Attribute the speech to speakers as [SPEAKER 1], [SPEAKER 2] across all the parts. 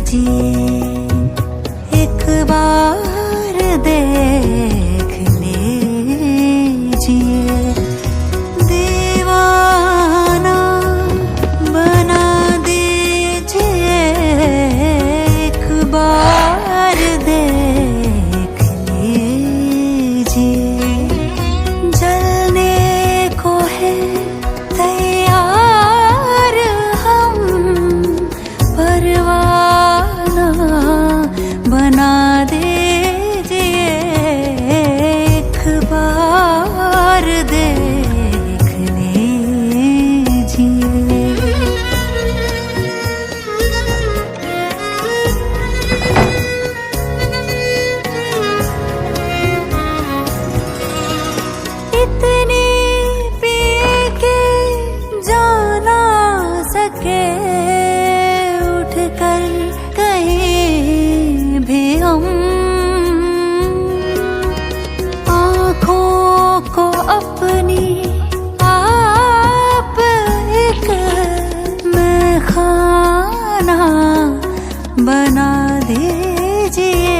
[SPEAKER 1] लीजिए, एक बार देख लीजिए, दीवाना बना दीजिए, एक बार देख लीजिए, जलने को है तैयार हम, परवाना बना दीजिए, एक बार देख लीजिए। इतनी पी के जाना सके, उठकर कहीं भी हम, आँखों को अपनी आप एक मैं खाना बना दीजिए,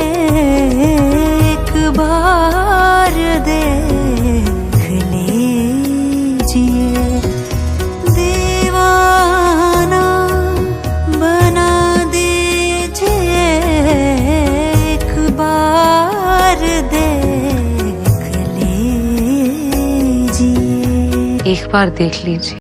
[SPEAKER 1] एक बार देख लीजिए, दीवाना बना दीजिए, एक बार देख लीजिए।
[SPEAKER 2] एक बार देख लीजिए।